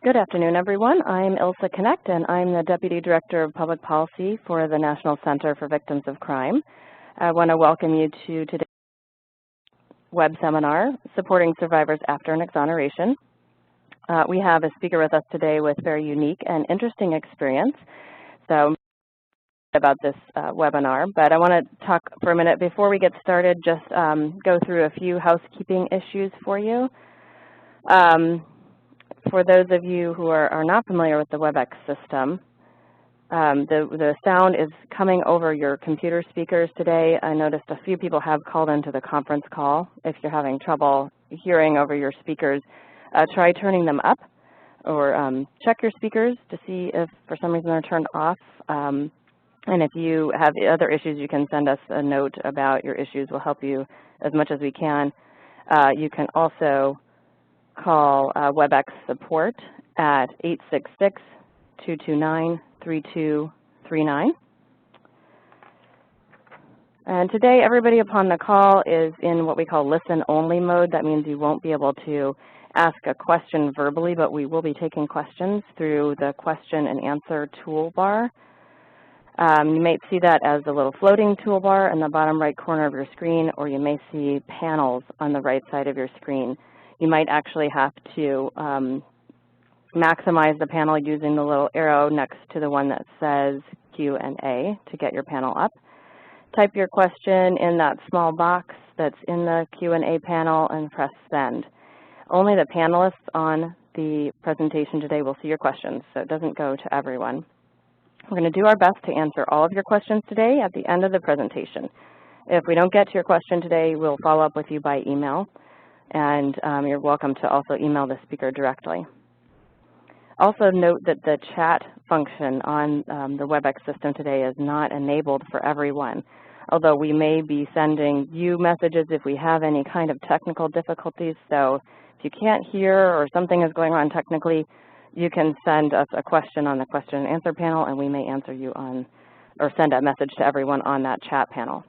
Good afternoon, everyone. I'm Ilsa Connect, and I'm the Deputy Director of Public Policy for the National Center for Victims of Crime. I want to welcome you to today's web seminar, Supporting Survivors After an Exoneration. We have a speaker with us today with very unique and interesting experience. So about this webinar, but I want to talk for a minute before we get started, just go through a few housekeeping issues for you. For those of you who are not familiar with the WebEx system, the sound is coming over your computer speakers today. I noticed a few people have called into the conference call. If you're having trouble hearing over your speakers, try turning them up, or check your speakers to see if for some reason they're turned off. And if you have other issues, you can send us a note about your issues. We'll help you as much as we can. You can also call WebEx support at 866-229-3239. And today, everybody upon the call is in what we call listen-only mode. That means you won't be able to ask a question verbally, but we will be taking questions through the question and answer toolbar. You may see that as a little floating toolbar in the bottom right corner of your screen, or you may see panels on the right side of your screen. You might actually have to maximize the panel using the little arrow next to the one that says Q&A to get your panel up. Type your question in that small box that's in the Q&A panel and press send. Only the panelists on the presentation today will see your questions, so it doesn't go to everyone. We're going to do our best to answer all of your questions today at the end of the presentation. If we don't get to your question today, we'll follow up with you by email. And you're welcome to also email the speaker directly. Also note that the chat function on the WebEx system today is not enabled for everyone, although we may be sending you messages if we have any kind of technical difficulties. So if you can't hear or something is going on technically, you can send us a question on the question and answer panel, and we may answer you on, or send a message to everyone on that chat panel.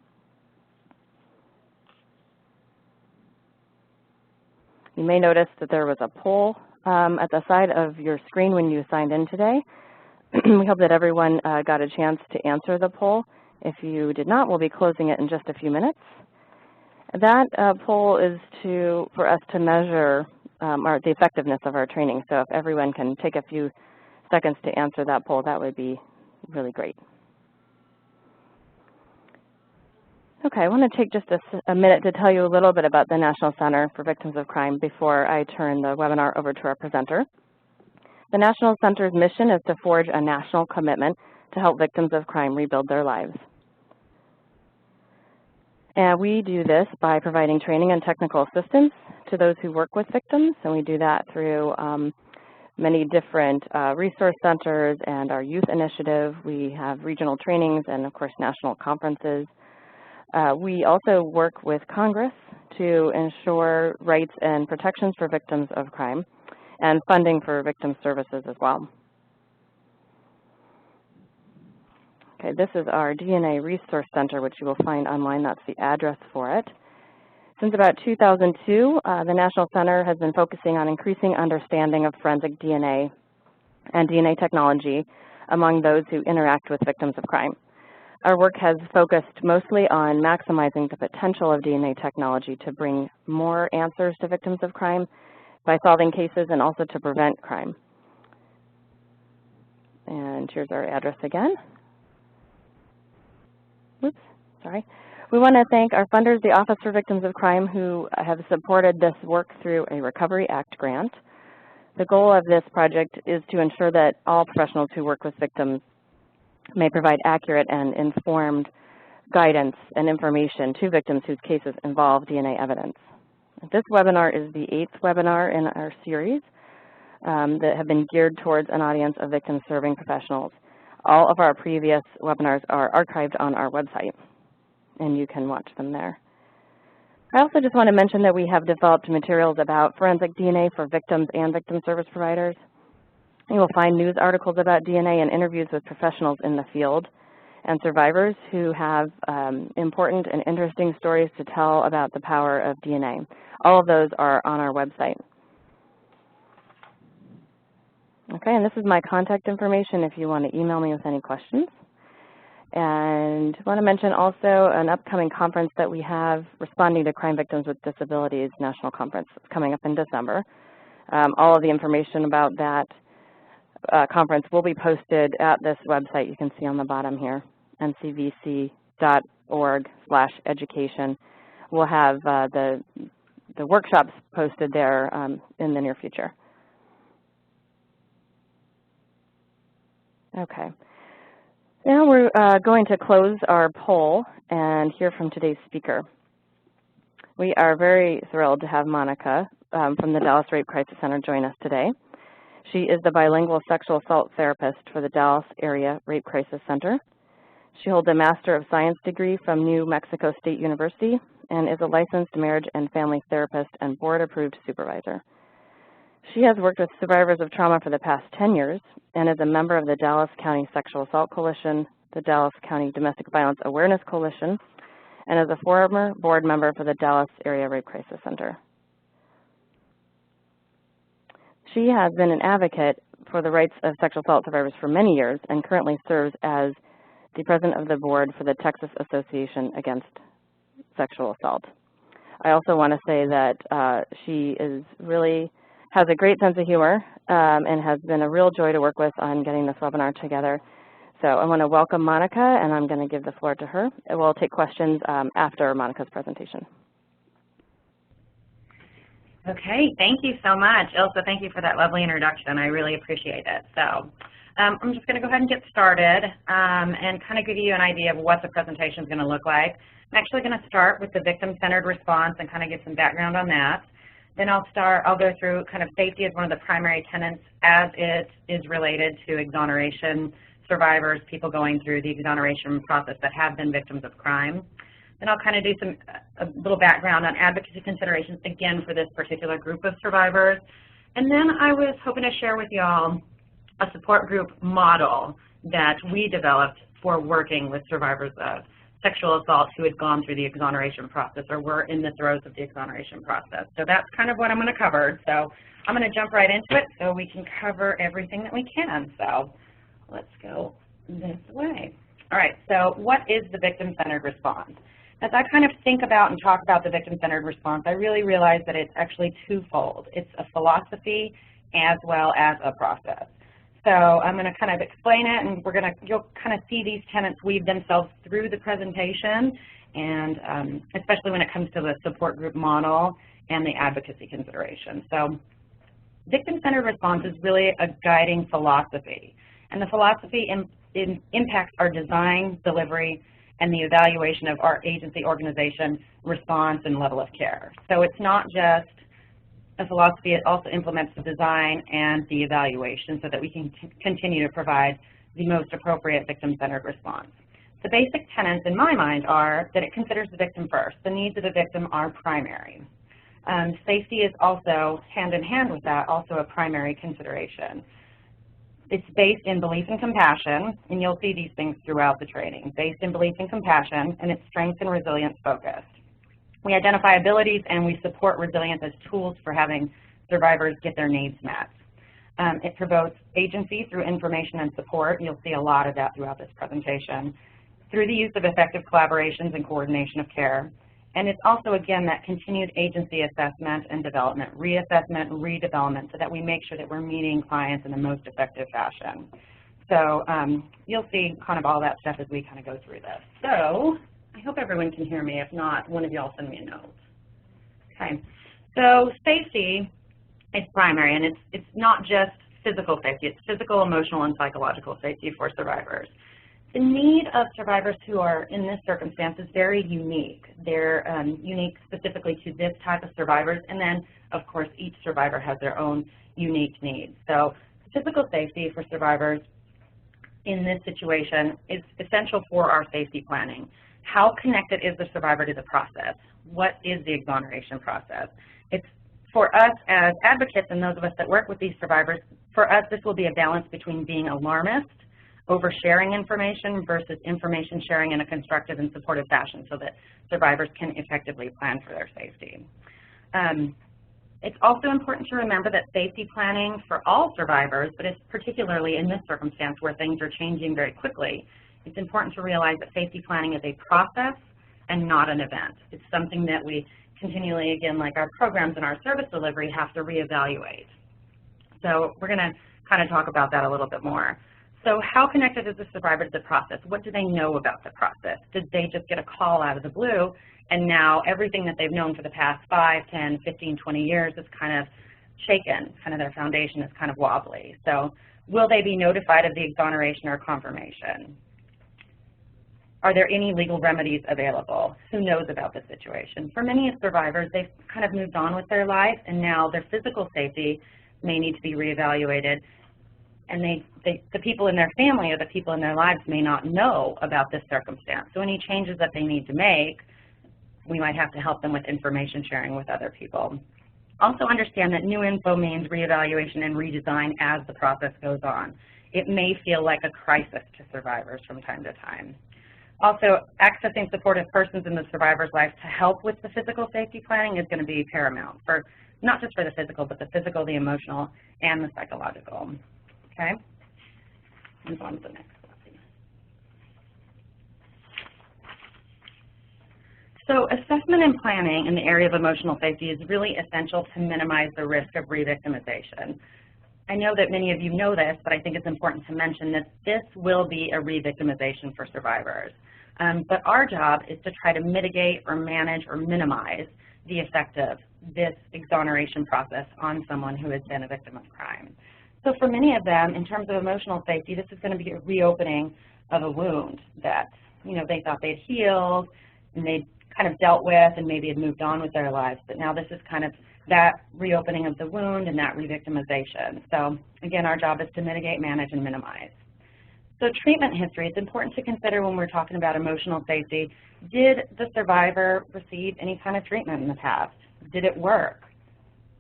You may notice that there was a poll at the side of your screen when you signed in today. We hope that everyone got a chance to answer the poll. If you did not, we'll be closing it in just a few minutes. That poll is for us to measure the effectiveness of our training. So if everyone can take a few seconds to answer that poll, that would be really great. Okay, I want to take just a minute to tell you a little bit about the National Center for Victims of Crime before I turn the webinar over to our presenter. The National Center's mission is to forge a national commitment to help victims of crime rebuild their lives. And we do this by providing training and technical assistance to those who work with victims, and we do that through many different resource centers and our youth initiative. We have regional trainings and, of course, national conferences. We also work with Congress to ensure rights and protections for victims of crime and funding for victim services as well. Okay, this is our DNA Resource Center, which you will find online. That's the address for it. Since about 2002, the National Center has been focusing on increasing understanding of forensic DNA and DNA technology among those who interact with victims of crime. Our work has focused mostly on maximizing the potential of DNA technology to bring more answers to victims of crime by solving cases and also to prevent crime. And here's our address again. Oops, sorry. We want to thank our funders, the Office for Victims of Crime, who have supported this work through a Recovery Act grant. The goal of this project is to ensure that all professionals who work with victims may provide accurate and informed guidance and information to victims whose cases involve DNA evidence. This webinar is the 8th webinar in our series that have been geared towards an audience of victim-serving professionals. All of our previous webinars are archived on our website, and you can watch them there. I also just want to mention that we have developed materials about forensic DNA for victims and victim service providers. You will find news articles about DNA and interviews with professionals in the field and survivors who have important and interesting stories to tell about the power of DNA. All of those are on our website. Okay, and this is my contact information if you want to email me with any questions. And I want to mention also an upcoming conference that we have, Responding to Crime Victims with Disabilities National Conference, coming up in December. All of the information about that conference will be posted at this website you can see on the bottom here, ncvc.org/education. We'll have the workshops posted there in the near future. Okay. Now we're going to close our poll and hear from today's speaker. We are very thrilled to have Monica from the Dallas Rape Crisis Center join us today. She is the bilingual sexual assault therapist for the Dallas Area Rape Crisis Center. She holds a Master of Science degree from New Mexico State University and is a licensed marriage and family therapist and board-approved supervisor. She has worked with survivors of trauma for the past 10 years and is a member of the Dallas County Sexual Assault Coalition, the Dallas County Domestic Violence Awareness Coalition, and is a former board member for the Dallas Area Rape Crisis Center. She has been an advocate for the rights of sexual assault survivors for many years and currently serves as the president of the board for the Texas Association Against Sexual Assault. I also want to say that she has a great sense of humor and has been a real joy to work with on getting this webinar together. So I want to welcome Monica, and I'm going to give the floor to her. We'll take questions after Monica's presentation. Okay, thank you so much. Ilsa, thank you for that lovely introduction. I really appreciate it. So I'm just going to go ahead and get started and kind of give you an idea of what the presentation is going to look like. I'm actually going to start with the victim-centered response and kind of give some background on that. Then I'll go through kind of safety as one of the primary tenets as it is related to exoneration survivors, people going through the exoneration process that have been victims of crime. Then I'll kind of do a little background on advocacy considerations, again, for this particular group of survivors. And then I was hoping to share with y'all a support group model that we developed for working with survivors of sexual assault who had gone through the exoneration process or were in the throes of the exoneration process. So that's kind of what I'm going to cover. So I'm going to jump right into it so we can cover everything that we can. So let's go this way. All right, so what is the victim-centered response? As I kind of think about and talk about the victim-centered response, I really realize that it's actually twofold. It's a philosophy as well as a process. So I'm going to kind of explain it, and you'll kind of see these tenets weave themselves through the presentation, and especially when it comes to the support group model and the advocacy consideration. So victim-centered response is really a guiding philosophy, and the philosophy impacts our design, delivery, and the evaluation of our agency, organization, response, and level of care. So it's not just a philosophy, it also implements the design and the evaluation so that we can continue to provide the most appropriate victim-centered response. The basic tenets in my mind are that it considers the victim first. The needs of the victim are primary. Safety is also, hand in hand with that, also a primary consideration. It's based in belief and compassion, and you'll see these things throughout the training, based in belief and compassion, and it's strength and resilience focused. We identify abilities and we support resilience as tools for having survivors get their needs met. It promotes agency through information and support. You'll see a lot of that throughout this presentation, through the use of effective collaborations and coordination of care. And it's also, again, that continued agency assessment and development, reassessment and redevelopment, so that we make sure that we're meeting clients in the most effective fashion. So you'll see kind of all that stuff as we kind of go through this. So I hope everyone can hear me. If not, one of y'all send me a note. Okay. So safety is primary, and it's not just physical safety. It's physical, emotional, and psychological safety for survivors. The need of survivors who are in this circumstance is very unique. They're unique specifically to this type of survivors, and then, of course, each survivor has their own unique needs. So physical safety for survivors in this situation is essential for our safety planning. How connected is the survivor to the process? What is the exoneration process? It's for us as advocates and those of us that work with these survivors, for us this will be a balance between being alarmist, oversharing information, versus information sharing in a constructive and supportive fashion so that survivors can effectively plan for their safety. It's also important to remember that safety planning for all survivors, but it's particularly in this circumstance where things are changing very quickly, it's important to realize that safety planning is a process and not an event. It's something that we continually, again, like our programs and our service delivery, have to reevaluate. So we're going to kind of talk about that a little bit more. So how connected is the survivor to the process? What do they know about the process? Did they just get a call out of the blue and now everything that they've known for the past 5, 10, 15, 20 years is kind of shaken, kind of their foundation is kind of wobbly. So will they be notified of the exoneration or confirmation? Are there any legal remedies available? Who knows about the situation? For many survivors, they've kind of moved on with their life, and now their physical safety may need to be reevaluated, and the people in their family or the people in their lives may not know about this circumstance. So any changes that they need to make, we might have to help them with information sharing with other people. Also understand that new info means reevaluation and redesign as the process goes on. It may feel like a crisis to survivors from time to time. Also, accessing supportive persons in the survivor's life to help with the physical safety planning is going to be paramount, for not just for the physical, but the physical, the emotional, and the psychological. Okay? Move on to the next slide. So assessment and planning in the area of emotional safety is really essential to minimize the risk of re-victimization. I know that many of you know this, but I think it's important to mention that this will be a re-victimization for survivors. But our job is to try to mitigate or manage or minimize the effect of this exoneration process on someone who has been a victim of crime. So for many of them, in terms of emotional safety, this is going to be a reopening of a wound that, you know, they thought they'd healed and they'd kind of dealt with and maybe had moved on with their lives, but now this is kind of that reopening of the wound and that re-victimization. So again, our job is to mitigate, manage, and minimize. So treatment history, it's important to consider when we're talking about emotional safety. Did the survivor receive any kind of treatment in the past? Did it work?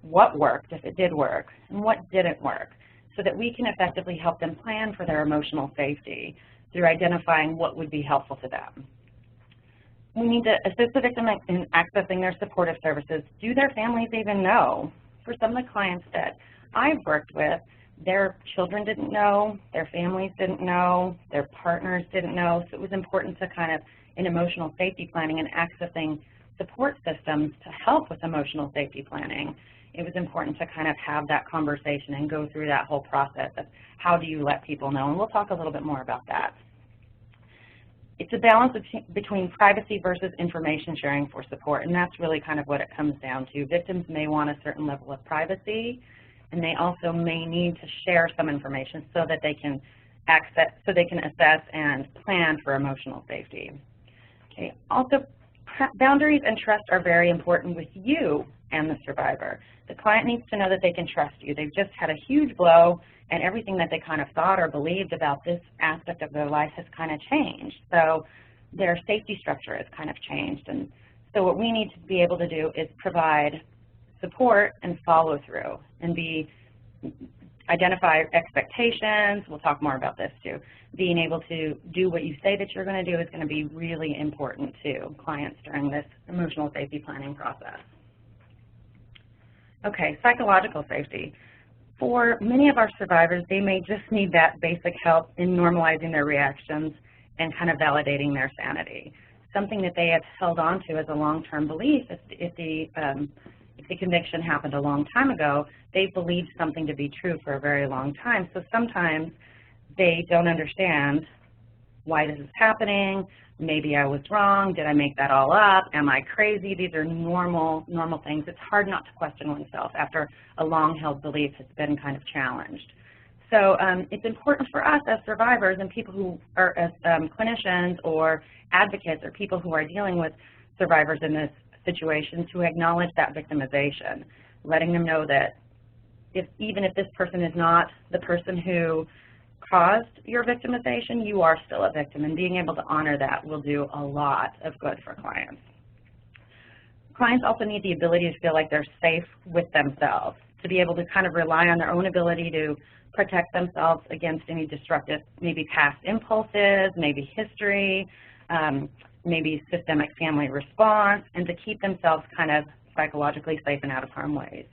What worked, if it did work, and what didn't work, so that we can effectively help them plan for their emotional safety through identifying what would be helpful to them. We need to assist the victim in accessing their supportive services. Do their families even know? For some of the clients that I've worked with, their children didn't know, their families didn't know, their partners didn't know, so it was important to kind of, in emotional safety planning and accessing support systems to help with emotional safety planning, it was important to kind of have that conversation and go through that whole process of how do you let people know, and we'll talk a little bit more about that. It's a balance between privacy versus information sharing for support, and that's really kind of what it comes down to. Victims may want a certain level of privacy, and they also may need to share some information so that they can assess and plan for emotional safety. Okay. Also, boundaries and trust are very important with you and the survivor. The client needs to know that they can trust you. They've just had a huge blow, and everything that they kind of thought or believed about this aspect of their life has kind of changed. So their safety structure has kind of changed. And so what we need to be able to do is provide support and follow through and identify expectations. We'll talk more about this too. Being able to do what you say that you're going to do is going to be really important to clients during this emotional safety planning process. Okay, psychological safety. For many of our survivors, they may just need that basic help in normalizing their reactions and kind of validating their sanity. Something that they have held on to as a long-term belief. If the conviction happened a long time ago, they've believed something to be true for a very long time. So sometimes they don't understand why this is happening. Maybe I was wrong. Did I make that all up? Am I crazy? These are normal things. It's hard not to question oneself after a long-held belief has been kind of challenged. So it's important for us as survivors and people who are as clinicians or advocates or people who are dealing with survivors in this situation to acknowledge that victimization, letting them know that even if this person is not the person who caused your victimization, you are still a victim, and being able to honor that will do a lot of good for clients. Clients also need the ability to feel like they're safe with themselves, to be able to kind of rely on their own ability to protect themselves against any destructive, maybe past impulses, maybe history, maybe systemic family response, and to keep themselves kind of psychologically safe and out of harm's way.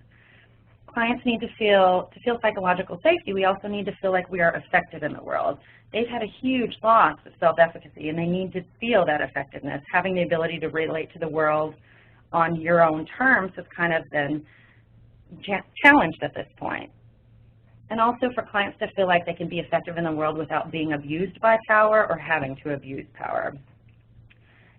clients need to feel psychological safety, we also need to feel like we are effective in the world. They've had a huge loss of self-efficacy, and they need to feel that effectiveness. Having the ability to relate to the world on your own terms has kind of been challenged at this point. And also for clients to feel like they can be effective in the world without being abused by power or having to abuse power.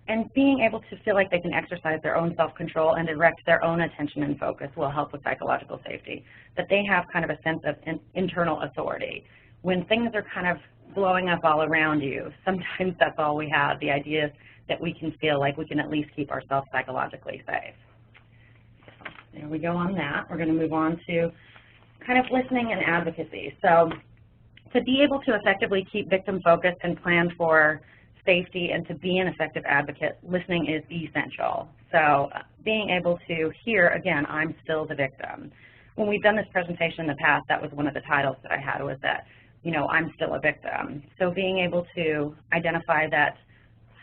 And being able to feel like they can exercise their own self-control and direct their own attention and focus will help with psychological safety, that they have kind of a sense of internal authority. When things are kind of blowing up all around you, sometimes that's all we have, the idea that we can feel like we can at least keep ourselves psychologically safe. There we go on that. We're going to move on to kind of listening and advocacy. So to be able to effectively keep victim focused and plan for safety and to be an effective advocate, listening is essential. So being able to hear, again, I'm still the victim. When we've done this presentation in the past, that was one of the titles that I had, was that, you know, I'm still a victim. So being able to identify that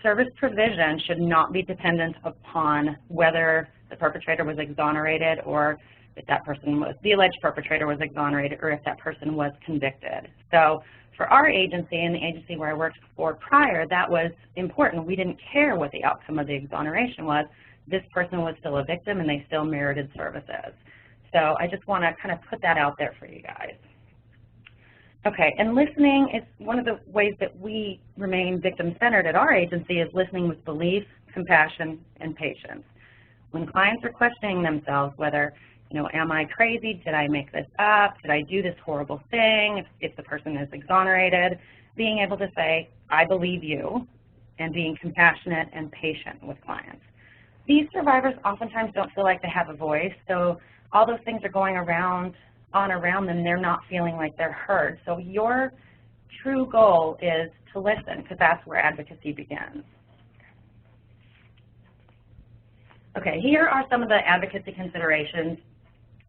service provision should not be dependent upon whether the perpetrator was exonerated or if that person was, the alleged perpetrator was exonerated, or if that person was convicted. So for our agency and the agency where I worked for prior, that was important. We didn't care what the outcome of the exoneration was. This person was still a victim and they still merited services. So I just want to kind of put that out there for you guys. Okay, and listening is one of the ways that we remain victim-centered at our agency, is listening with belief, compassion, and patience. When clients are questioning themselves whether, you know, am I crazy? Did I make this up? Did I do this horrible thing? If the person is exonerated, being able to say, I believe you, and being compassionate and patient with clients. These survivors oftentimes don't feel like they have a voice, so all those things are going around them, they're not feeling like they're heard. So your true goal is to listen, because that's where advocacy begins. Okay, here are some of the advocacy considerations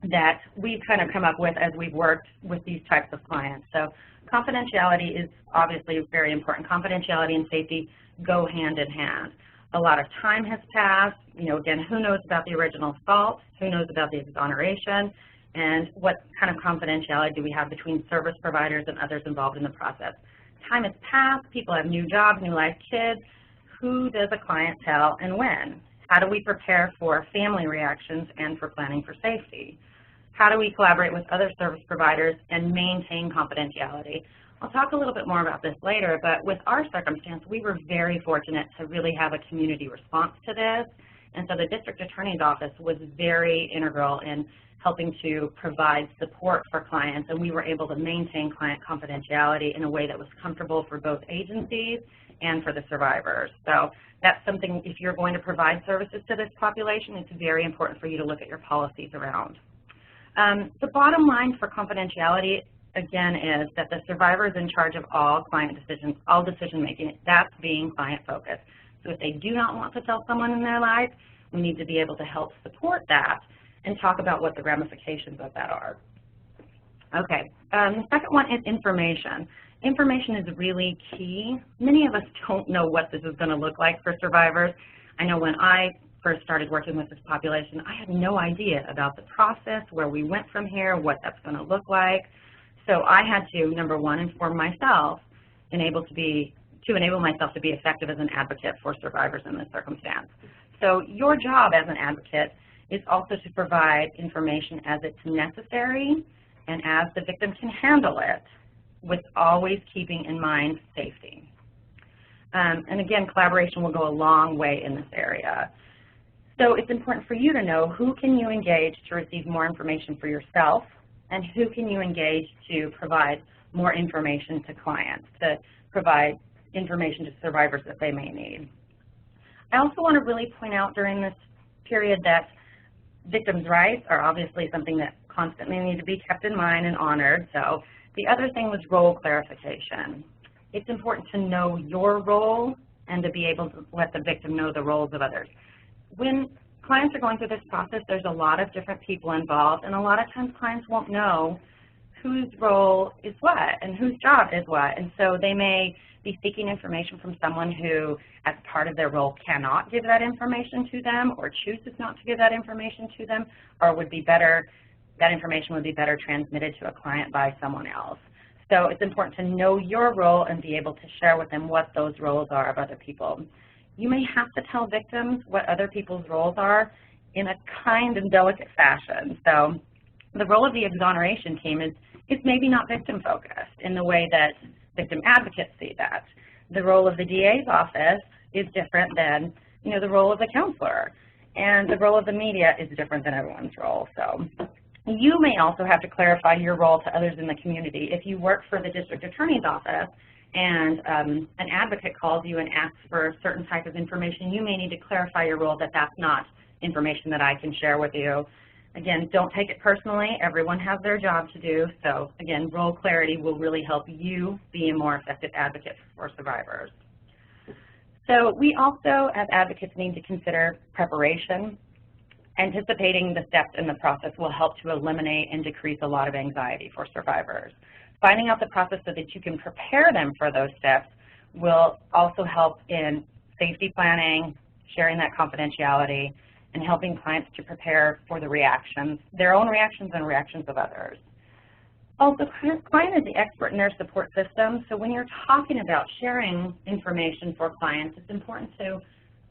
that we've kind of come up with as we've worked with these types of clients. So confidentiality is obviously very important. Confidentiality and safety go hand in hand. A lot of time has passed. You know, again, who knows about the original assault? Who knows about the exoneration? And what kind of confidentiality do we have between service providers and others involved in the process? Time has passed. People have new jobs, new life, kids. Who does a client tell and when? How do we prepare for family reactions and for planning for safety? How do we collaborate with other service providers and maintain confidentiality? I'll talk a little bit more about this later, but with our circumstance, we were very fortunate to really have a community response to this. And so the district attorney's office was very integral in helping to provide support for clients, and we were able to maintain client confidentiality in a way that was comfortable for both agencies and for the survivors. So that's something, if you're going to provide services to this population, it's very important for you to look at your policies around. The bottom line for confidentiality, again, is that the survivor is in charge of all client decisions, all decision making. That's being client focused. So if they do not want to tell someone in their life, we need to be able to help support that and talk about what the ramifications of that are. Okay, the second one is information. Information is really key. Many of us don't know what this is going to look like for survivors. I know when I first started working with this population, I had no idea about the process, where we went from here, what that's going to look like. So I had to, number one, inform myself and enable myself to be effective as an advocate for survivors in this circumstance. So your job as an advocate is also to provide information as it's necessary and as the victim can handle it, with always keeping in mind safety. And again, collaboration will go a long way in this area. So it's important for you to know who can you engage to receive more information for yourself, and who can you engage to provide more information to clients, to provide information to survivors that they may need. I also want to really point out during this period that victims' rights are obviously something that constantly need to be kept in mind and honored. So the other thing was role clarification. It's important to know your role and to be able to let the victim know the roles of others. When clients are going through this process, there's a lot of different people involved, and a lot of times clients won't know whose role is what and whose job is what. And so they may be seeking information from someone who, as part of their role, cannot give that information to them, or chooses not to give that information to them, or would be better that information would be better transmitted to a client by someone else. So it's important to know your role and be able to share with them what those roles are of other people. You may have to tell victims what other people's roles are in a kind and delicate fashion. So the role of the exoneration team is maybe not victim-focused in the way that victim advocates see that. The role of the DA's office is different than, the role of the counselor. And the role of the media is different than everyone's role. So you may also have to clarify your role to others in the community. If you work for the district attorney's office and an advocate calls you and asks for a certain type of information, you may need to clarify your role that that's not information that I can share with you. Again, don't take it personally. Everyone has their job to do. So again, role clarity will really help you be a more effective advocate for survivors. So we also, as advocates, need to consider preparation. Anticipating the steps in the process will help to eliminate and decrease a lot of anxiety for survivors. Finding out the process so that you can prepare them for those steps will also help in safety planning, sharing that confidentiality, and helping clients to prepare for the reactions, their own reactions and reactions of others. Also, client is the expert in their support system, so when you're talking about sharing information for clients, it's important to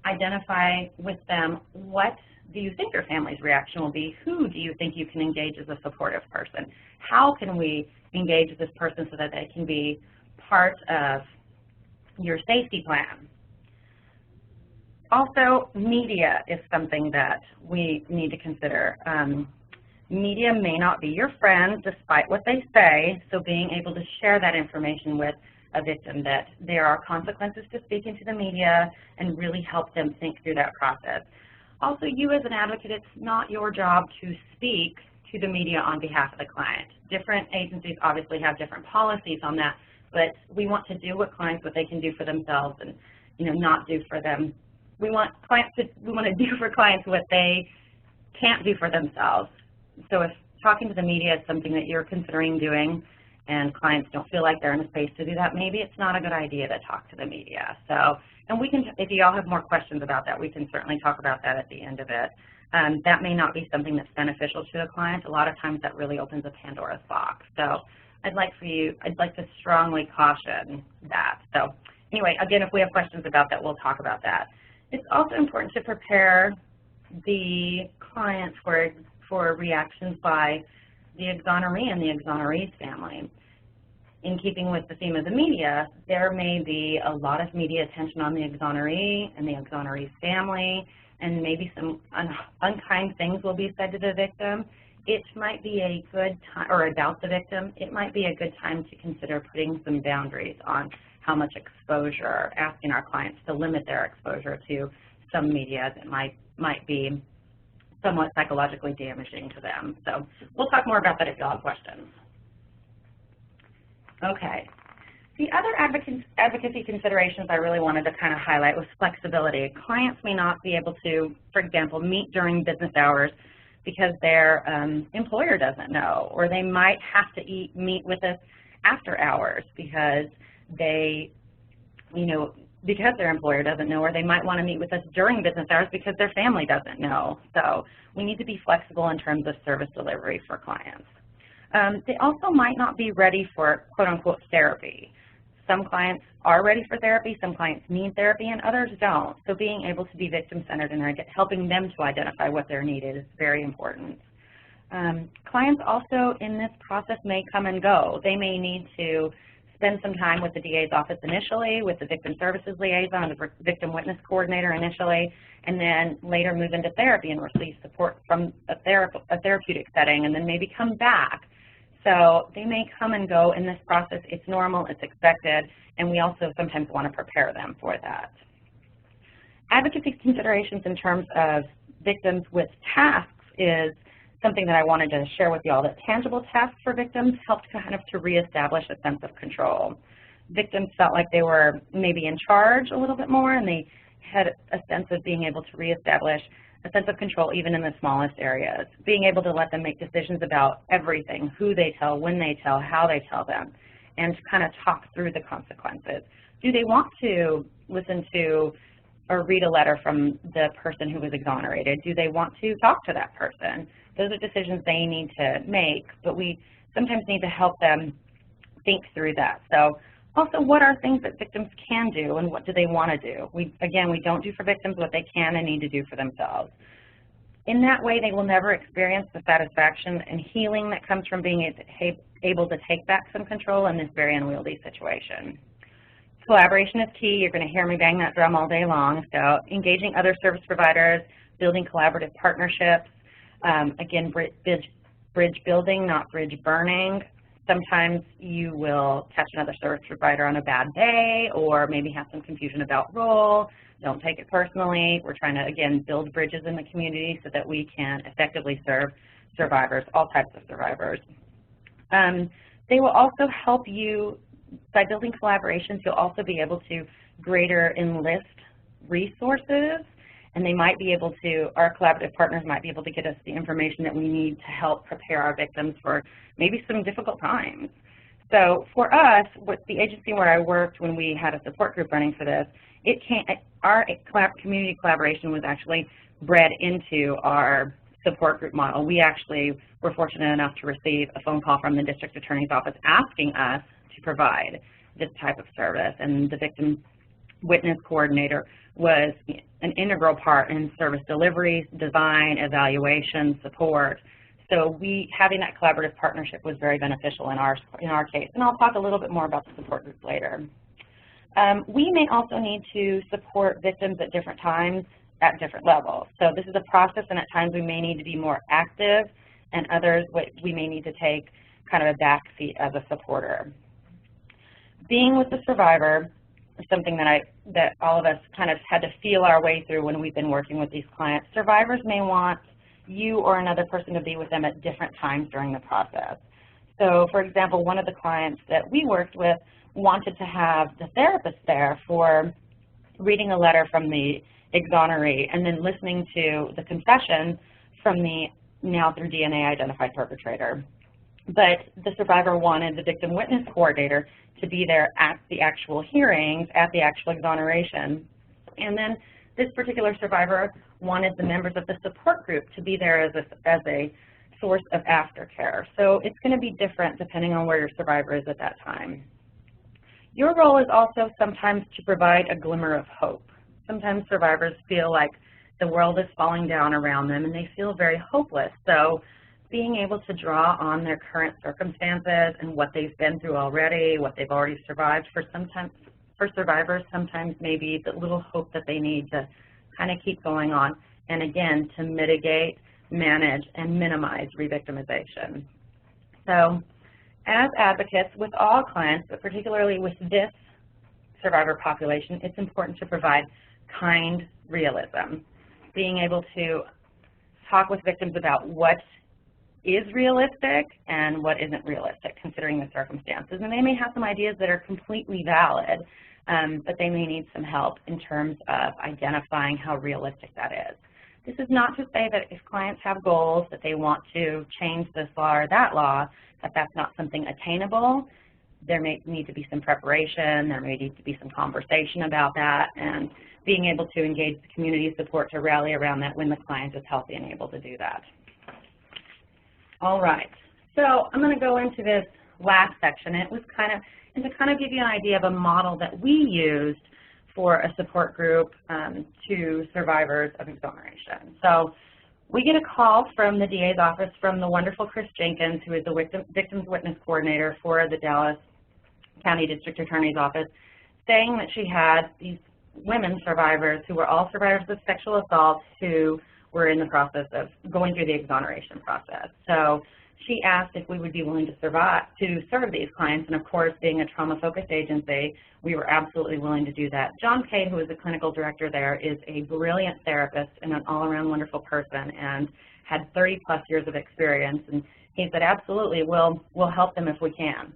identify with them what do you think your family's reaction will be, who do you think you can engage as a supportive person, how can we engage this person so that they can be part of your safety plan. Also, media is something that we need to consider. Media may not be your friend despite what they say, so being able to share that information with a victim that there are consequences to speaking to the media and really help them think through that process. Also, you as an advocate, it's not your job to speak to the media on behalf of the client. Different agencies obviously have different policies on that, but we want to do what they can do for themselves and not do for them. We want to do for clients what they can't do for themselves. So if talking to the media is something that you're considering doing and clients don't feel like they're in a space to do that, maybe it's not a good idea to talk to the media. So, and we can, if you all have more questions about that, we can certainly talk about that at the end of it. That may not be something that's beneficial to the client. A lot of times that really opens a Pandora's box. So I'd like to strongly caution that. So anyway, again, if we have questions about that, we'll talk about that. It's also important to prepare the client for reactions by the exoneree and the exoneree's family. In keeping with the theme of the media, there may be a lot of media attention on the exoneree and the exoneree's family, and maybe some unkind things will be said to the victim. It might be a good time, or about the victim, it might be a good time to consider putting some boundaries on how much exposure, asking our clients to limit their exposure to some media that might be somewhat psychologically damaging to them. So we'll talk more about that if you all have questions. Okay. The other advocacy considerations I really wanted to kind of highlight was flexibility. Clients may not be able to, for example, meet during business hours because their employer doesn't know, or they might have to meet with us after hours because because their employer doesn't know, or they might want to meet with us during business hours because their family doesn't know. So we need to be flexible in terms of service delivery for clients. They also might not be ready for quote-unquote therapy. Some clients are ready for therapy, some clients need therapy, and others don't. So being able to be victim-centered and helping them to identify what their need is very important. Clients also in this process may come and go. They may need to spend some time with the DA's office initially, with the victim services liaison, the victim witness coordinator initially, and then later move into therapy and receive support from a therapeutic setting, and then maybe come back. So they may come and go in this process. It's normal, it's expected, and we also sometimes want to prepare them for that. Advocacy considerations in terms of victims with tasks is something that I wanted to share with you all, that tangible tasks for victims helped kind of to reestablish a sense of control. Victims felt like they were maybe in charge a little bit more, and they had a sense of being able to reestablish a sense of control even in the smallest areas, being able to let them make decisions about everything, who they tell, when they tell, how they tell them, and kind of talk through the consequences. Do they want to listen to or read a letter from the person who was exonerated? Do they want to talk to that person? Those are decisions they need to make, but we sometimes need to help them think through that. So also, what are things that victims can do and what do they want to do? Again, we don't do for victims what they can and need to do for themselves. In that way, they will never experience the satisfaction and healing that comes from being able to take back some control in this very unwieldy situation. Collaboration is key. You're going to hear me bang that drum all day long. So engaging other service providers, building collaborative partnerships, again, bridge building, not bridge burning. Sometimes you will catch another service provider on a bad day or maybe have some confusion about role. Don't take it personally. We're trying to, again, build bridges in the community so that we can effectively serve survivors, all types of survivors. They will also help you, by building collaborations, you'll also be able to greater enlist resources, and they might be able to, our collaborative partners might be able to get us the information that we need to help prepare our victims for maybe some difficult times. So for us, with the agency where I worked when we had a support group running for this, our community collaboration was actually bred into our support group model. We actually were fortunate enough to receive a phone call from the district attorney's office asking us to provide this type of service, and the victim witness coordinator was an integral part in service delivery, design, evaluation, support. So having that collaborative partnership was very beneficial in our case, and I'll talk a little bit more about the support group later. We may also need to support victims at different times at different levels. So this is a process, and at times we may need to be more active, and others we may need to take kind of a back seat as a supporter. Being with the survivor is something that all of us kind of had to feel our way through when we've been working with these clients. Survivors may want you or another person to be with them at different times during the process. So for example, one of the clients that we worked with wanted to have the therapist there for reading a letter from the exoneree and then listening to the confession from the now through DNA identified perpetrator. But the survivor wanted the victim witness coordinator to be there at the actual hearings, at the actual exoneration. And then this particular survivor wanted the members of the support group to be there as a source of aftercare. So it's going to be different depending on where your survivor is at that time. Your role is also sometimes to provide a glimmer of hope. Sometimes survivors feel like the world is falling down around them and they feel very hopeless. So being able to draw on their current circumstances and what they've been through already, what they've already survived, for survivors sometimes maybe the little hope that they need to kind of keep going on, and again, to mitigate, manage, and minimize re-victimization. So as advocates with all clients, but particularly with this survivor population, it's important to provide kind realism, being able to talk with victims about what is realistic and what isn't realistic, considering the circumstances. And they may have some ideas that are completely valid, but they may need some help in terms of identifying how realistic that is. This is not to say that if clients have goals that they want to change this law or that law, that that's not something attainable. There may need to be some preparation, there may need to be some conversation about that, and being able to engage the community support to rally around that when the client is healthy and able to do that. All right, so I'm going to go into this last section. It was to kind of give you an idea of a model that we used for a support group to survivors of exoneration. So we get a call from the DA's office from the wonderful Chris Jenkins, who is the Victims Witness Coordinator for the Dallas County District Attorney's Office, saying that she had these women survivors who were all survivors of sexual assault who were in the process of going through the exoneration process. So she asked if we would be willing to serve these clients, and of course, being a trauma-focused agency, we were absolutely willing to do that. John Kay, who is the clinical director there, is a brilliant therapist and an all-around wonderful person and had 30-plus years of experience, and he said, absolutely, we'll help them if we can.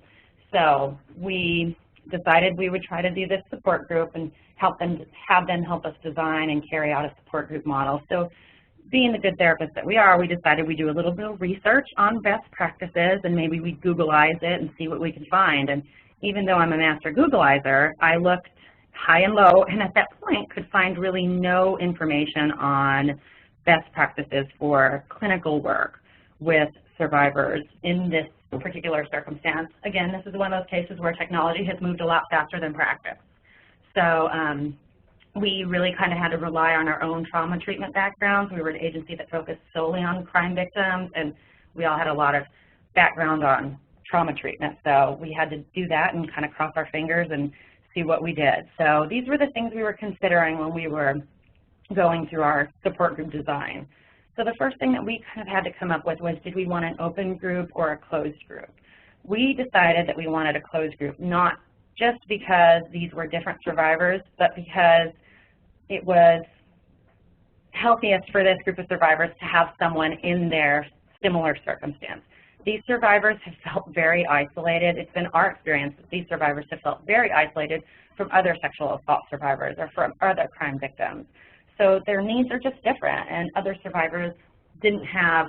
So we decided we would try to do this support group and have them help us design and carry out a support group model. So being the good therapist that we are, we decided we'd do a little bit of research on best practices and maybe we'd Googleize it and see what we could find. And even though I'm a master Googleizer, I looked high and low and at that point could find really no information on best practices for clinical work. with survivors in this particular circumstance. Again, this is one of those cases where technology has moved a lot faster than practice. So we really kind of had to rely on our own trauma treatment backgrounds. We were an agency that focused solely on crime victims, and we all had a lot of background on trauma treatment. So we had to do that and kind of cross our fingers and see what we did. So these were the things we were considering when we were going through our support group design. So the first thing that we kind of had to come up with was, did we want an open group or a closed group? We decided that we wanted a closed group, not just because these were different survivors, but because it was healthiest for this group of survivors to have someone in their similar circumstance. These survivors have felt very isolated. It's been our experience that these survivors have felt very isolated from other sexual assault survivors or from other crime victims. So their needs are just different, and other survivors didn't have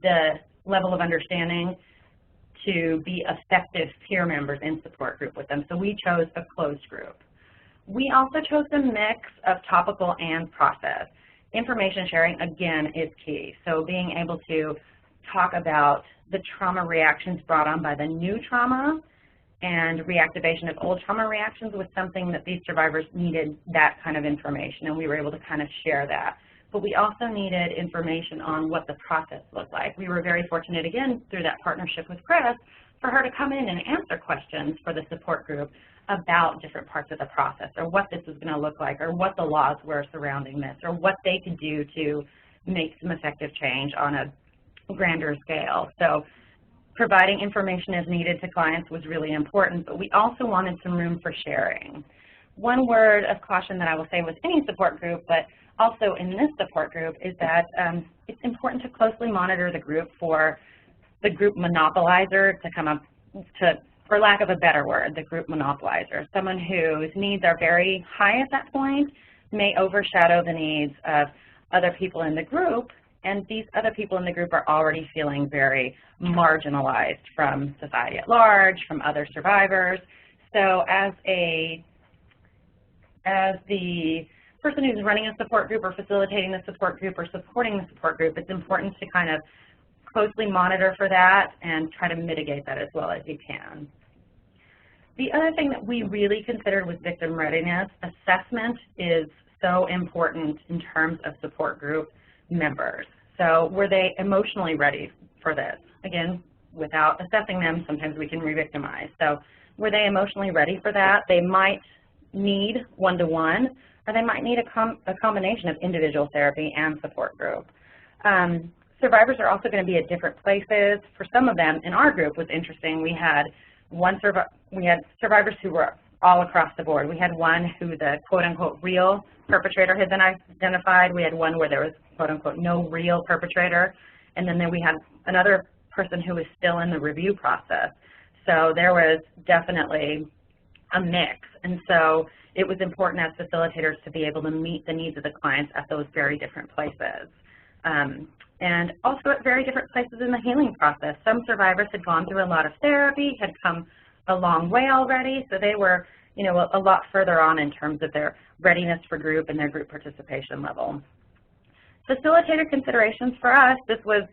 the level of understanding to be effective peer members in support group with them. So we chose a closed group. We also chose a mix of topical and process. Information sharing, again, is key. So being able to talk about the trauma reactions brought on by the new trauma and reactivation of old trauma reactions was something that these survivors needed, that kind of information, and we were able to kind of share that. But we also needed information on what the process looked like. We were very fortunate, again, through that partnership with Chris, for her to come in and answer questions for the support group about different parts of the process, or what this was going to look like, or what the laws were surrounding this, or what they could do to make some effective change on a grander scale. So providing information as needed to clients was really important, but we also wanted some room for sharing. One word of caution that I will say with any support group, but also in this support group, is that it's important to closely monitor the group for the group monopolizer to come up to, for lack of a better word, the group monopolizer, someone whose needs are very high at that point, may overshadow the needs of other people in the group, and these other people in the group are already feeling very marginalized from society at large, from other survivors. So as the person who's running a support group or facilitating the support group or supporting the support group, it's important to kind of closely monitor for that and try to mitigate that as well as you can. The other thing that we really considered was victim readiness. Assessment is so important in terms of support group members. So were they emotionally ready for this? Again, without assessing them, sometimes we can re-victimize. So were they emotionally ready for that? They might need one-to-one, or they might need a combination of individual therapy and support group. Survivors are also going to be at different places. For some of them, in our group was interesting. We had survivors who were all across the board. We had one who the quote-unquote real perpetrator had been identified. We had one where there was quote-unquote no real perpetrator. And then we had another person who was still in the review process. So there was definitely a mix. And so it was important as facilitators to be able to meet the needs of the clients at those very different places. And also at very different places in the healing process. Some survivors had gone through a lot of therapy, had come a long way already, so they were, you know, a lot further on in terms of their readiness for group and their group participation level. Facilitator considerations for us, it was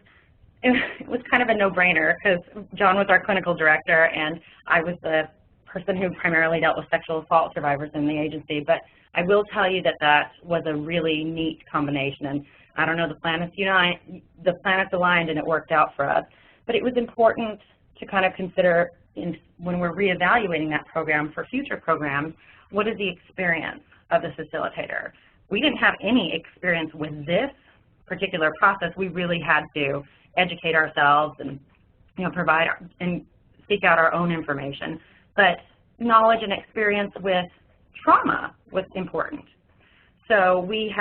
kind of a no-brainer because John was our clinical director and I was the person who primarily dealt with sexual assault survivors in the agency, but I will tell you that that was a really neat combination, and I don't know, the planets aligned and it worked out for us. But it was important to kind of consider when we're reevaluating that program for future programs, what is the experience of the facilitator? We didn't have any experience with this particular process. We really had to educate ourselves and, you know, provide and seek out our own information. But knowledge and experience with trauma was important. So we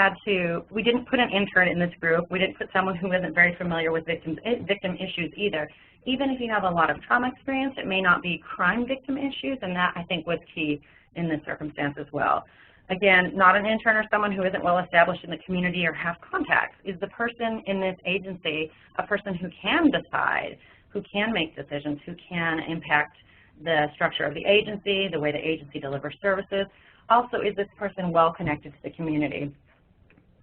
didn't put an intern in this group. We didn't put someone who isn't very familiar with victim issues either. Even if you have a lot of trauma experience, it may not be crime victim issues, and that I think was key in this circumstance as well. Again, not an intern or someone who isn't well established in the community or have contacts. Is the person in this agency a person who can decide, who can make decisions, who can impact the structure of the agency, the way the agency delivers services? Also, is this person well connected to the community?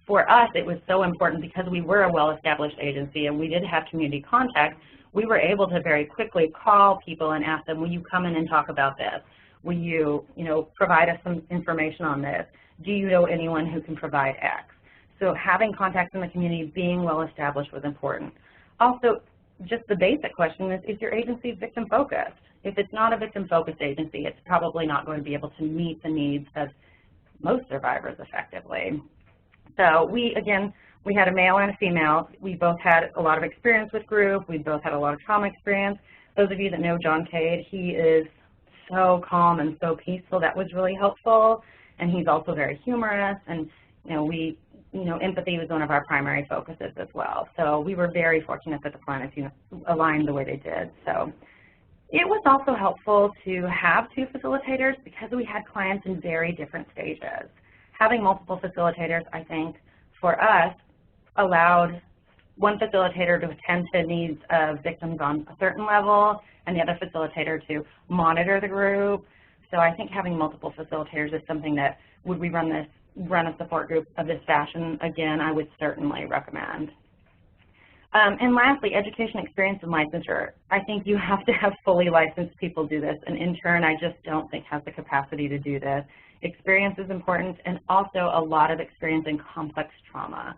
for us, it was so important because we were a well-established agency and we did have community contact. We were able to very quickly call people and ask them, will you come in and talk about this? Will you, provide us some information on this? Do you know anyone who can provide X? So having contacts in the community, being well-established was important. Also, just the basic question is your agency victim-focused? If it's not a victim-focused agency, it's probably not going to be able to meet the needs of most survivors effectively. So we had a male and a female. We both had a lot of experience with group. We both had a lot of trauma experience. Those of you that know John Cade, he is so calm and so peaceful. That was really helpful. And he's also very humorous. And, empathy was one of our primary focuses as well. So we were very fortunate that the planets aligned the way they did. So it was also helpful to have two facilitators because we had clients in very different stages. Having multiple facilitators, I think, for us, allowed one facilitator to attend to needs of victims on a certain level and the other facilitator to monitor the group. So I think having multiple facilitators is something that, would we run a support group of this fashion again, I would certainly recommend. And lastly, education, experience, and licensure. I think you have to have fully licensed people do this. An intern, I just don't think has the capacity to do this. Experience is important, and also a lot of experience in complex trauma.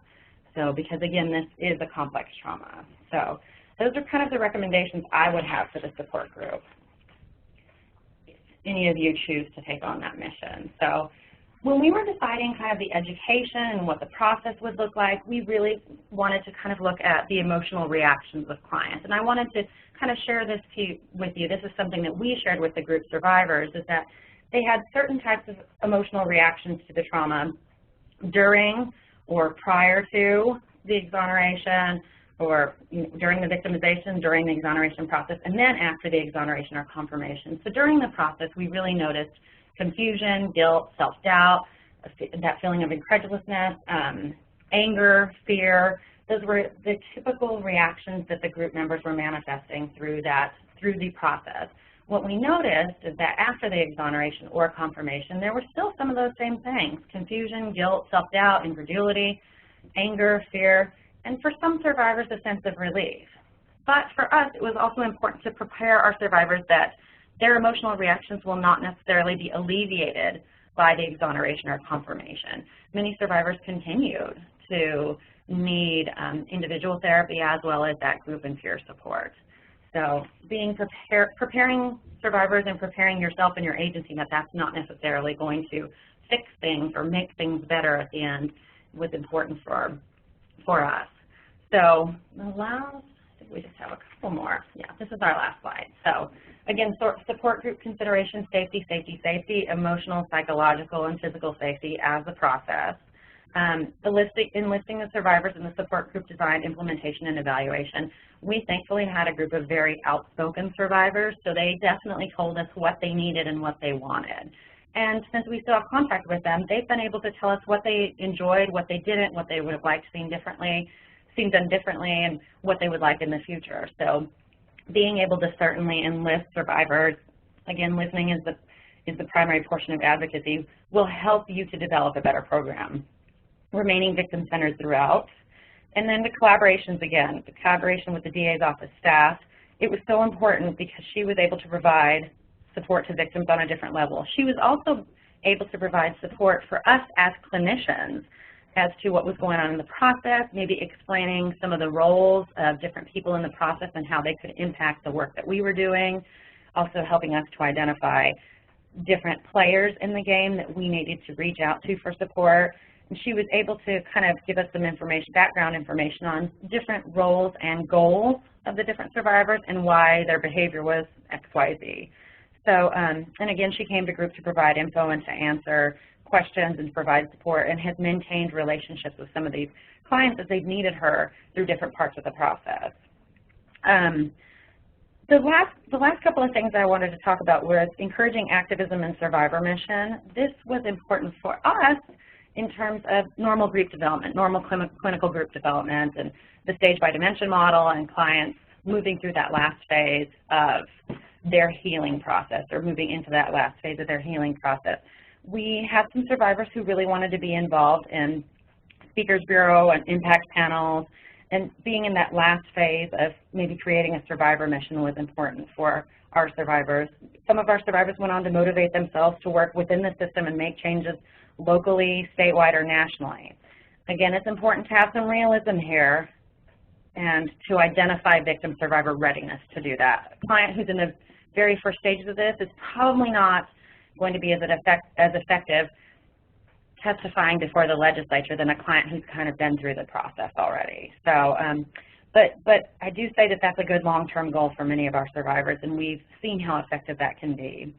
So because again, this is a complex trauma. So those are kind of the recommendations I would have for the support group, if any of you choose to take on that mission. So when we were deciding kind of the education and what the process would look like, we really wanted to kind of look at the emotional reactions of clients. And I wanted to kind of share this with you. This is something that we shared with the group survivors, is that they had certain types of emotional reactions to the trauma during or prior to the exoneration, or during the victimization, during the exoneration process, and then after the exoneration or confirmation. So during the process, we really noticed confusion, guilt, self-doubt, that feeling of incredulousness, anger, fear. Those were the typical reactions that the group members were manifesting through the process. What we noticed is that after the exoneration or confirmation, there were still some of those same things: confusion, guilt, self-doubt, incredulity, anger, fear, and for some survivors, a sense of relief. But for us, it was also important to prepare our survivors that their emotional reactions will not necessarily be alleviated by the exoneration or confirmation. Many survivors continued to need individual therapy as well as that group and peer support. So preparing survivors and preparing yourself and your agency that that's not necessarily going to fix things or make things better at the end was important for us. So the last, I think we just have a couple more. Yeah, this is our last slide. So again, support group considerations, safety, safety, safety, emotional, psychological, and physical safety as a process. Enlisting the survivors in the support group design, implementation, and evaluation. We thankfully had a group of very outspoken survivors, so they definitely told us what they needed and what they wanted. And since we still have contact with them, they've been able to tell us what they enjoyed, what they didn't, what they would have liked seen done differently, and what they would like in the future. So being able to certainly enlist survivors, again, listening is the primary portion of advocacy, will help you to develop a better program. Remaining victim-centered throughout. And then the collaborations again, the collaboration with the DA's office staff. It was so important because she was able to provide support to victims on a different level. She was also able to provide support for us as clinicians as to what was going on in the process, maybe explaining some of the roles of different people in the process and how they could impact the work that we were doing, also helping us to identify different players in the game that we needed to reach out to for support. And she was able to kind of give us some information, background information on different roles and goals of the different survivors and why their behavior was XYZ. So, and again, she came to group to provide info and to answer questions and provide support, and has maintained relationships with some of these clients as they've needed her through different parts of the process. The last couple of things I wanted to talk about was encouraging activism and survivor mission. This was important for us in terms of normal group development, normal clinical group development, and the stage by dimension model, and clients moving through that last phase of their healing process, or moving into that last phase of their healing process. We had some survivors who really wanted to be involved in speakers bureau and impact panels, and being in that last phase of maybe creating a survivor mission was important for our survivors. Some of our survivors went on to motivate themselves to work within the system and make changes locally, statewide, or nationally. Again, it's important to have some realism here and to identify victim-survivor readiness to do that. A client who's in the very first stages of this is probably not going to be as effective testifying before the legislature than a client who's kind of been through the process already. So, but I do say that that's a good long-term goal for many of our survivors, and we've seen how effective that can be.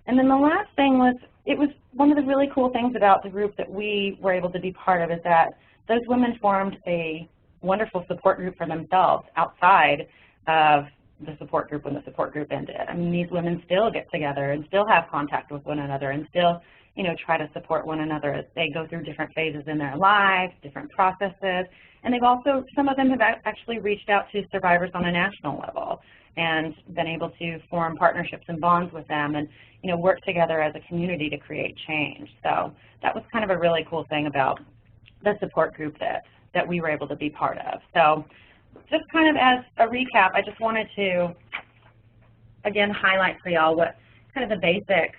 And then the last thing was, it was one of the really cool things about the group that we were able to be part of is that those women formed a wonderful support group for themselves outside of the support group when the support group ended. I mean, these women still get together and still have contact with one another and still, you know, try to support one another as they go through different phases in their lives, different processes. And they've also, some of them have actually reached out to survivors on a national level and been able to form partnerships and bonds with them and, you know, work together as a community to create change. So that was kind of a really cool thing about the support group that we were able to be part of. So just kind of as a recap, I just wanted to, again, highlight for y'all what kind of the basic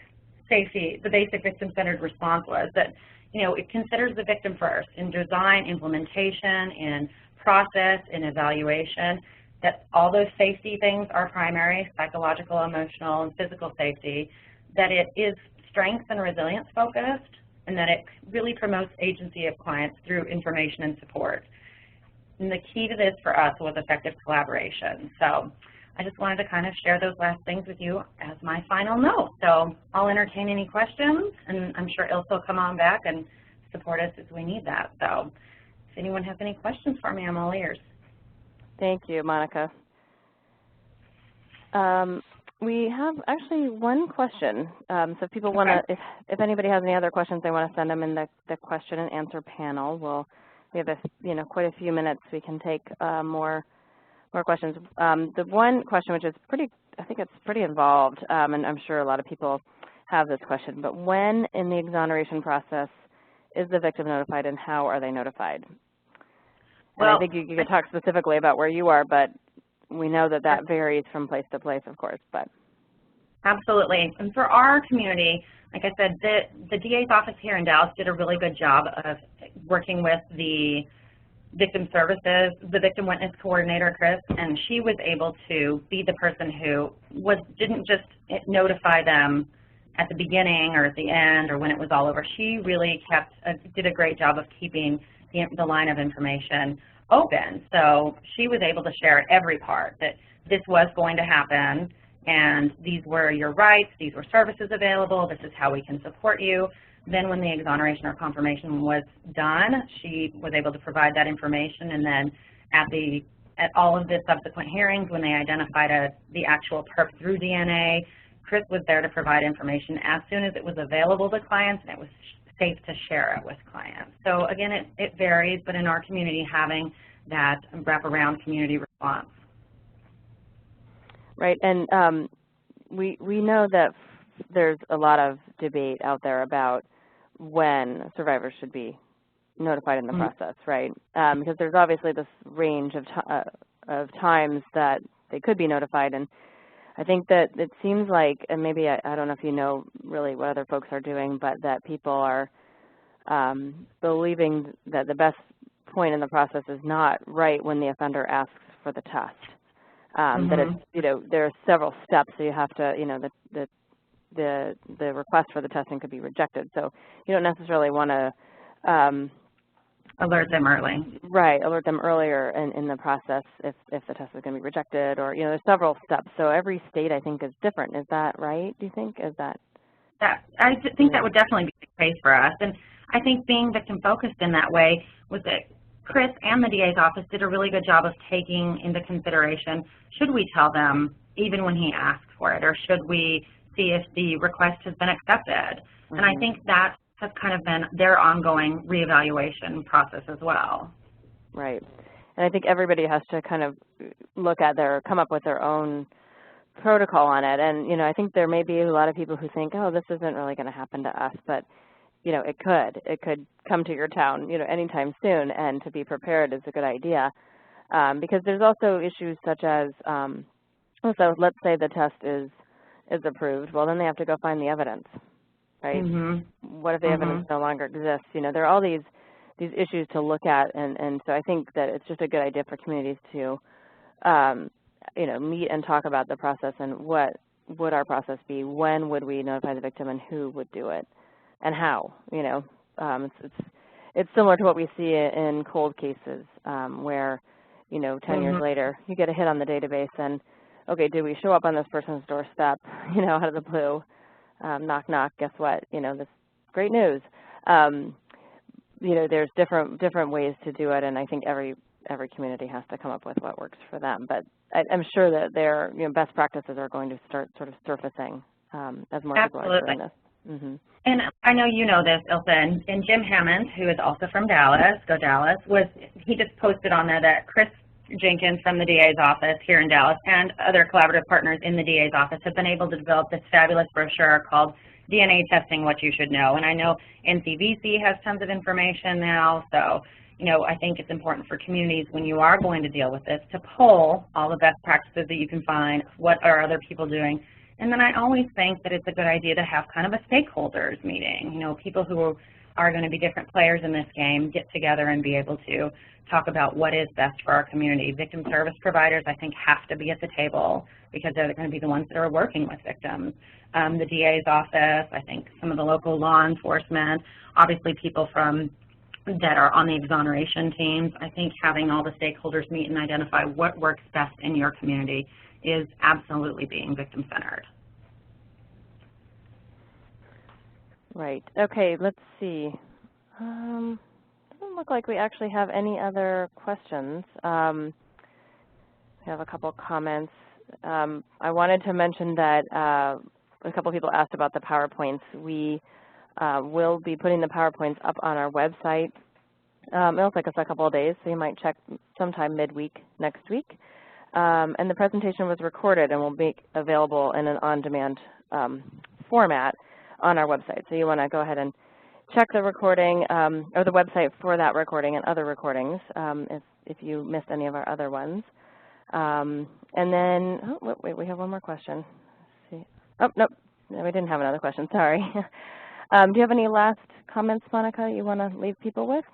safety, the basic victim-centered response was, that, you know, it considers the victim first in design, implementation, in process, in evaluation, that all those safety things are primary, psychological, emotional, and physical safety, that it is strength and resilience focused, and that it really promotes agency of clients through information and support. And the key to this for us was effective collaboration. So I just wanted to kind of share those last things with you as my final note. So I'll entertain any questions, and I'm sure Ilse will come on back and support us as we need that. So if anyone has any questions for me, I'm all ears. Thank you, Monica. We have actually one question. So if people want to, if anybody has any other questions, they want to send them in the question and answer panel. We have quite a few minutes. We can take more questions. The one question, which is I think it's pretty involved, and I'm sure a lot of people have this question, but when in the exoneration process is the victim notified and how are they notified? Well, and I think you could talk specifically about where you are, but we know that that varies from place to place, of course. But absolutely. And for our community, like I said, the DA's office here in Dallas did a really good job of working with the victim services, the victim witness coordinator, Chris, and she was able to be the person who didn't just notify them at the beginning or at the end or when it was all over. She really did a great job of keeping the line of information open. So she was able to share every part, that this was going to happen, and these were your rights, these were services available, this is how we can support you. Then when the exoneration or confirmation was done, she was able to provide that information, and then at all of the subsequent hearings when they identified the actual perp through DNA, Chris was there to provide information as soon as it was available to clients and it was safe to share it with clients. So again, it varies, but in our community, having that wraparound community response. Right, and we know that there's a lot of debate out there about when survivors should be notified in the process, right? Because there's obviously this range of times that they could be notified, and I think that it seems like, and maybe I don't know if you know really what other folks are doing, but that people are believing that the best point in the process is not right when the offender asks for the test. That it's, there are several steps, so you have to, the request for the testing could be rejected. So you don't necessarily want to alert them early. Right, alert them earlier in the process if the test is going to be rejected, or there's several steps. So every state, I think, is different. Is that right? Do you think? Is that? I think that would definitely be the case for us, and I think being victim focused in that way was that Chris and the DA's office did a really good job of taking into consideration, should we tell them even when he asks for it, or should we see if the request has been accepted? And I think that has kind of been their ongoing reevaluation process as well. Right. And I think everybody has to kind of look at come up with their own protocol on it. And, I think there may be a lot of people who think, oh, this isn't really going to happen to us. But it could come to your town, anytime soon, and to be prepared is a good idea. Because there's also issues such as, so let's say the test is approved. Well, then they have to go find the evidence, right? What if the evidence no longer exists? There are all these issues to look at, and so I think that it's just a good idea for communities to, meet and talk about the process and what would our process be, when would we notify the victim, and who would do it, and how. It's similar to what we see in cold cases, where 10 years later you get a hit on the database, and okay, did we show up on this person's doorstep, out of the blue, knock knock, guess what, this great news. There's different ways to do it, and I think every community has to come up with what works for them. But I'm sure that their best practices are going to start sort of surfacing as more people are doing this. And I know you know this, Ilsa, and Jim Hammond, who is also from Dallas, go Dallas, he just posted on there that Chris Jenkins from the DA's office here in Dallas and other collaborative partners in the DA's office have been able to develop this fabulous brochure called DNA Testing, What You Should Know. And I know NCVC has tons of information now, so I think it's important for communities when you are going to deal with this to pull all the best practices that you can find, what are other people doing. And then I always think that it's a good idea to have kind of a stakeholders meeting, people who are going to be different players in this game get together and be able to talk about what is best for our community. Victim service providers, I think, have to be at the table because they're going to be the ones that are working with victims. The DA's office, I think some of the local law enforcement, obviously people that are on the exoneration teams. I think having all the stakeholders meet and identify what works best in your community is absolutely being victim-centered. Right. Okay, let's see. Doesn't look like we actually have any other questions. We have a couple comments. I wanted to mention that a couple people asked about the PowerPoints. We will be putting the PowerPoints up on our website. It'll take us a couple of days, so you might check sometime midweek next week. And the presentation was recorded and will be available in an on-demand format on our website. So you want to go ahead and check the recording or the website for that recording and other recordings if you missed any of our other ones. And then, oh, wait, we have one more question. Let's see. Oh, nope, no, we didn't have another question, sorry. Do you have any last comments, Monica, you want to leave people with?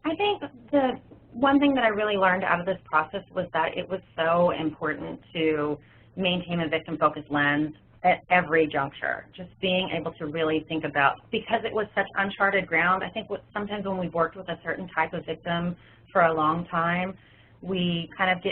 I think the one thing that I really learned out of this process was that it was so important to maintain a victim-focused lens at every juncture, just being able to really think about, because it was such uncharted ground. I think sometimes when we've worked with a certain type of victim for a long time, we kind of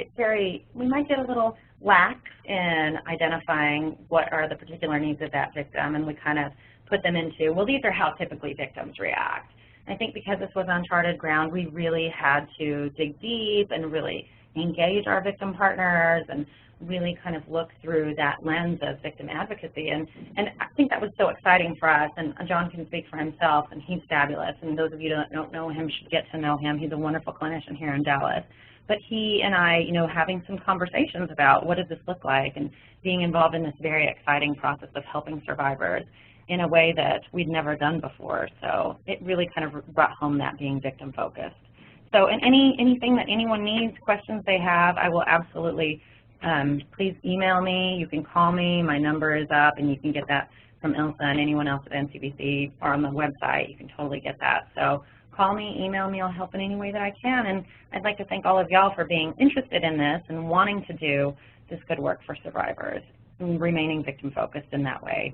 we might get a little lax in identifying what are the particular needs of that victim, and we kind of put them into, well, these are how typically victims react. I think because this was uncharted ground, we really had to dig deep and really engage our victim partners and really kind of look through that lens of victim advocacy. And I think that was so exciting for us, and John can speak for himself, and he's fabulous. And those of you that don't know him should get to know him. He's a wonderful clinician here in Dallas. But he and I, having some conversations about what does this look like and being involved in this very exciting process of helping survivors in a way that we'd never done before. So it really kind of brought home that being victim-focused. So in anything that anyone needs, questions they have, I will absolutely, please email me. You can call me. My number is up, and you can get that from Ilsa and anyone else at NCBC or on the website. You can totally get that. So call me, email me. I'll help in any way that I can. And I'd like to thank all of y'all for being interested in this and wanting to do this good work for survivors and remaining victim-focused in that way.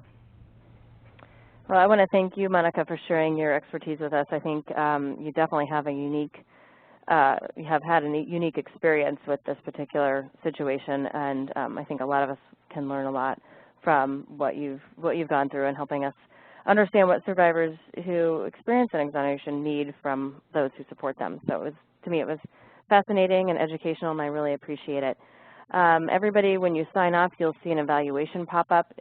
Well, I want to thank you, Monica, for sharing your expertise with us. I think you definitely have a unique, you have had a unique experience with this particular situation, and I think a lot of us can learn a lot from what you've gone through and helping us understand what survivors who experience an exoneration need from those who support them. So to me, it was fascinating and educational, and I really appreciate it. Everybody, when you sign off, you'll see an evaluation pop up.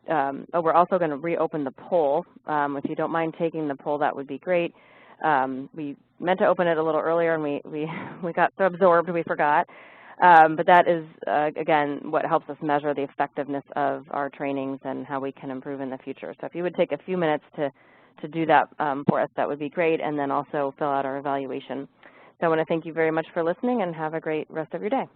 We're also going to reopen the poll. If you don't mind taking the poll, that would be great. We meant to open it a little earlier, and we got so absorbed we forgot. But that is, again, what helps us measure the effectiveness of our trainings and how we can improve in the future. So if you would take a few minutes to do that for us, that would be great, and then also fill out our evaluation. So I want to thank you very much for listening, and have a great rest of your day.